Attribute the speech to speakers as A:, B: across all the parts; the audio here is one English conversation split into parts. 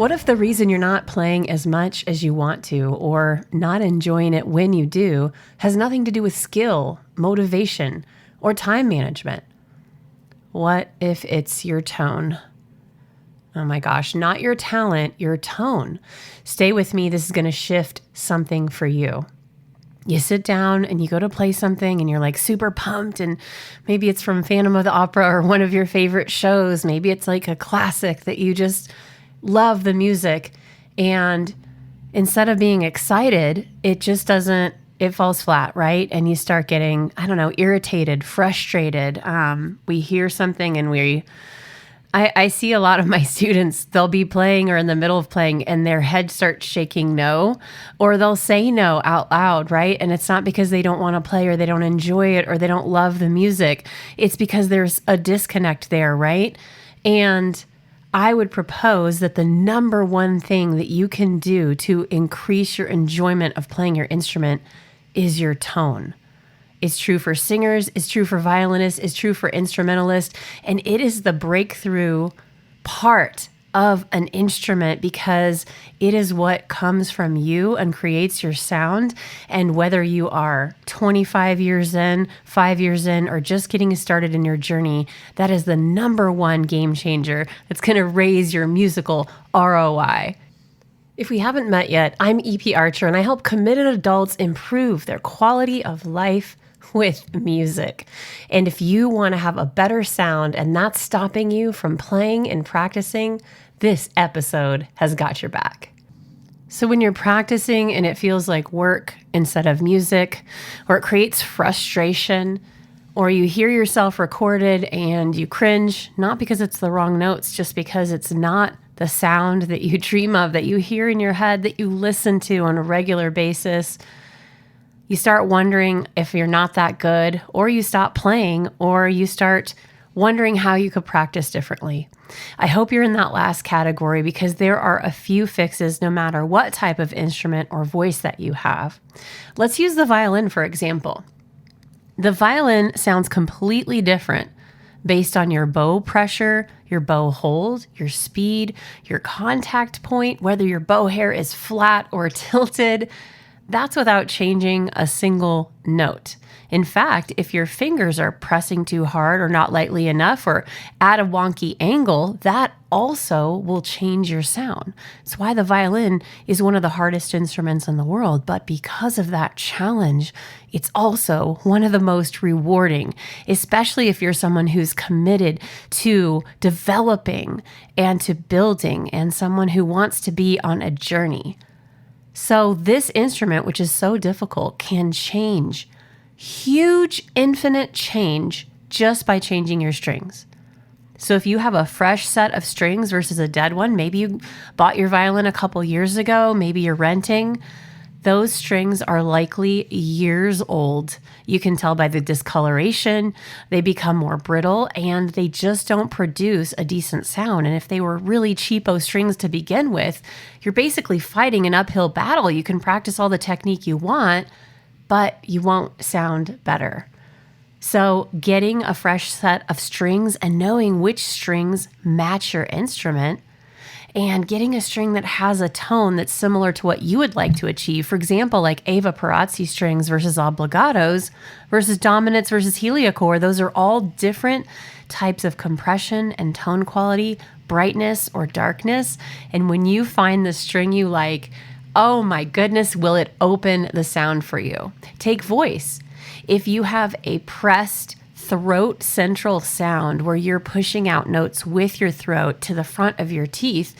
A: What if the reason you're not playing as much as you want to or not enjoying it when you do has nothing to do with skill, motivation, or time management? What if it's your tone? Oh my gosh, not your talent, your tone. Stay with me. This is going to shift something for you. You sit down and you go to play something and you're like super pumped, and maybe it's from Phantom of the Opera or one of your favorite shows. Maybe it's like a classic that you just love the music. And instead of being excited, it just doesn't, it falls flat, right? And you start getting, irritated, frustrated. We hear something and I see a lot of my students, they'll be playing or in the middle of playing and their head starts shaking no, or they'll say no out loud, right? And it's not because they don't want to play or they don't enjoy it or they don't love the music. It's because there's a disconnect there, right? And I would propose that the number one thing that you can do to increase your enjoyment of playing your instrument is your tone. It's true for singers, it's true for violinists, it's true for instrumentalists, and it is the breakthrough part of an instrument because it is what comes from you and creates your sound. And whether you are 25 years in, 5 years in, or just getting started in your journey, that is the number one game changer that's going to raise your musical ROI. If we haven't met yet, I'm EP Archer, and I help committed adults improve their quality of life with music. And if you want to have a better sound and that's stopping you from playing and practicing, this episode has got your back. So when you're practicing and it feels like work instead of music, or it creates frustration, or you hear yourself recorded and you cringe, not because it's the wrong notes, just because it's not the sound that you dream of, that you hear in your head, that you listen to on a regular basis, you start wondering if you're not that good, or you stop playing, or you start wondering how you could practice differently. I hope you're in that last category because there are a few fixes no matter what type of instrument or voice that you have. Let's use the violin, for example. The violin sounds completely different based on your bow pressure, your bow hold, your speed, your contact point, whether your bow hair is flat or tilted. That's without changing a single note. In fact, if your fingers are pressing too hard or not lightly enough or at a wonky angle, that also will change your sound. It's why the violin is one of the hardest instruments in the world. But because of that challenge, it's also one of the most rewarding, especially if you're someone who's committed to developing and to building and someone who wants to be on a journey. So this instrument, which is so difficult, can change. Huge, infinite change just by changing your strings. So if you have a fresh set of strings versus a dead one, maybe you bought your violin a couple years ago, maybe you're renting, those strings are likely years old. You can tell by the discoloration, they become more brittle, and they just don't produce a decent sound. And if they were really cheapo strings to begin with, you're basically fighting an uphill battle. You can practice all the technique you want, but you won't sound better. So getting a fresh set of strings and knowing which strings match your instrument, and getting a string that has a tone that's similar to what you would like to achieve. For example, like Ava Perazzi strings versus obligatos versus dominants versus heliachord. Those are all different types of compression and tone quality, brightness or darkness. And when you find the string you like, oh my goodness, will it open the sound for you? Take voice. If you have a pressed throat central sound where you're pushing out notes with your throat to the front of your teeth,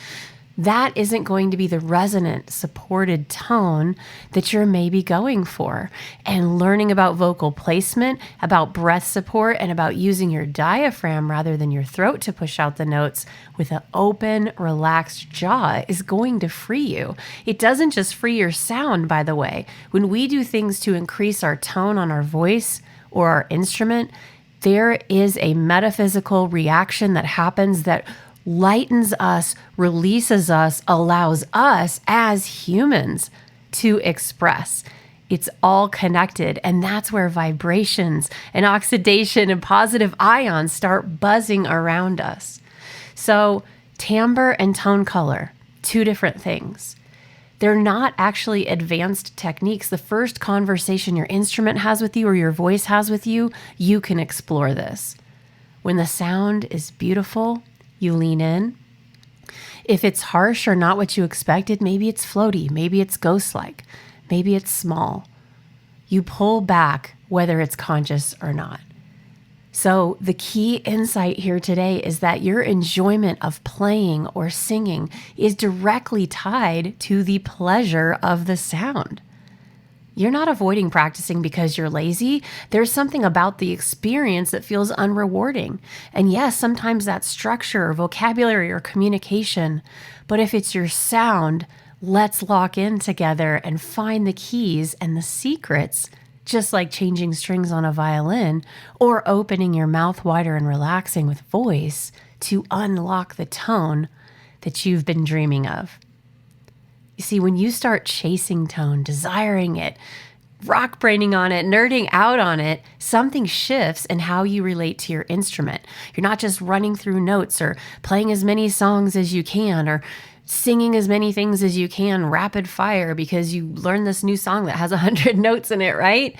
A: that isn't going to be the resonant, supported tone that you're maybe going for. And learning about vocal placement, about breath support, and about using your diaphragm rather than your throat to push out the notes with an open, relaxed jaw is going to free you. It doesn't just free your sound, by the way. When we do things to increase our tone on our voice or our instrument, there is a metaphysical reaction that happens that lightens us, releases us, allows us as humans to express. It's all connected, and that's where vibrations and oxidation and positive ions start buzzing around us. So timbre and tone color, two different things. They're not actually advanced techniques. The first conversation your instrument has with you or your voice has with you, you can explore this. When the sound is beautiful, you lean in. If it's harsh or not what you expected, maybe it's floaty, maybe it's ghost-like, maybe it's small. You pull back whether it's conscious or not. So the key insight here today is that your enjoyment of playing or singing is directly tied to the pleasure of the sound. You're not avoiding practicing because you're lazy. There's something about the experience that feels unrewarding. And yes, sometimes that's structure or vocabulary or communication. But if it's your sound, let's lock in together and find the keys and the secrets, just like changing strings on a violin or opening your mouth wider and relaxing with voice to unlock the tone that you've been dreaming of. You see, when you start chasing tone, desiring it, rock braining on it, nerding out on it, something shifts in how you relate to your instrument. You're not just running through notes or playing as many songs as you can or singing as many things as you can rapid fire because you learned this new song that has 100 notes in it, right?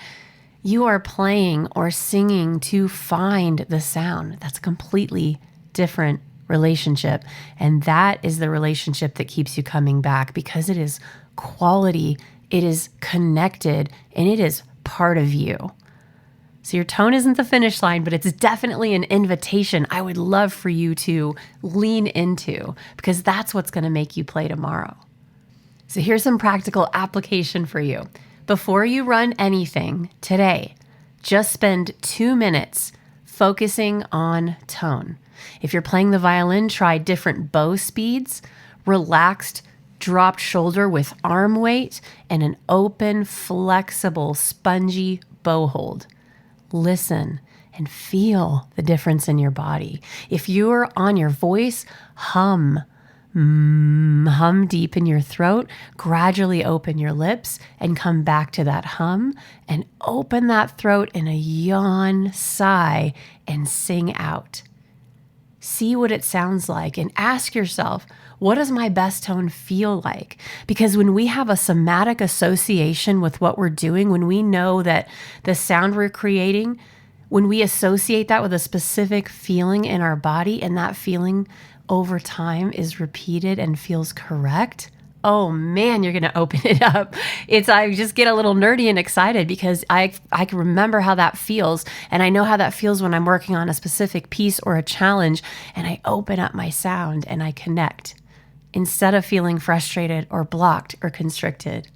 A: You are playing or singing to find the sound. That's a completely different relationship. And that is the relationship that keeps you coming back because it is quality, it is connected, and it is part of you. So your tone isn't the finish line, but it's definitely an invitation I would love for you to lean into because that's what's going to make you play tomorrow. So here's some practical application for you. Before you run anything today, just spend 2 minutes focusing on tone. If you're playing the violin, try different bow speeds, relaxed, dropped shoulder with arm weight, and an open, flexible, spongy bow hold. Listen and feel the difference in your body. If you're on your voice, hum deep in your throat, gradually open your lips and come back to that hum and open that throat in a yawn, sigh, and sing out. See what it sounds like and ask yourself, what does my best tone feel like? Because when we have a somatic association with what we're doing, when we know that the sound we're creating, when we associate that with a specific feeling in our body and that feeling over time is repeated and feels correct, oh man, you're going to open it up. I just get a little nerdy and excited because I can remember how that feels. And I know how that feels when I'm working on a specific piece or a challenge and I open up my sound and I connect instead of feeling frustrated or blocked or constricted.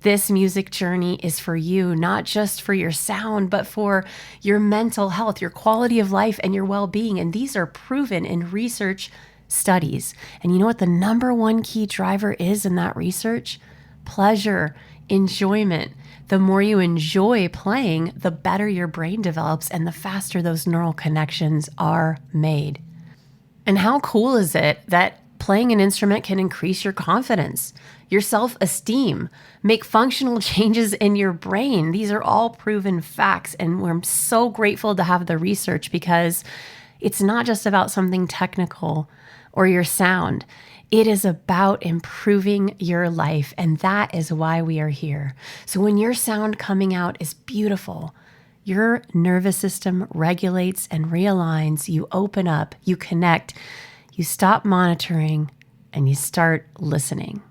A: This music journey is for you, not just for your sound, but for your mental health, your quality of life, and your well-being. And these are proven in research studies. And you know what the number one key driver is in that research? Pleasure, enjoyment. The more you enjoy playing, the better your brain develops and the faster those neural connections are made. And how cool is it that playing an instrument can increase your confidence, your self-esteem, make functional changes in your brain? These are all proven facts. And we're so grateful to have the research because it's not just about something technical or your sound. It is about improving your life. And that is why we are here. So when your sound coming out is beautiful, your nervous system regulates and realigns, you open up, you connect, you stop monitoring, and you start listening.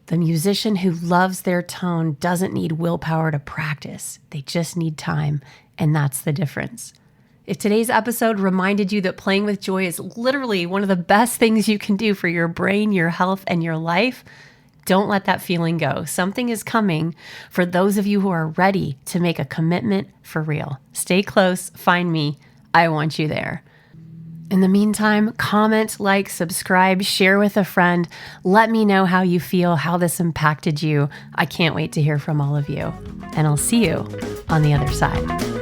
A: The musician who loves their tone doesn't need willpower to practice. They just need time, and that's the difference. If today's episode reminded you that playing with joy is literally one of the best things you can do for your brain, your health, and your life, don't let that feeling go. Something is coming for those of you who are ready to make a commitment for real. Stay close, find me. I want you there. In the meantime, comment, like, subscribe, share with a friend. Let me know how you feel, how this impacted you. I can't wait to hear from all of you. And I'll see you on the other side.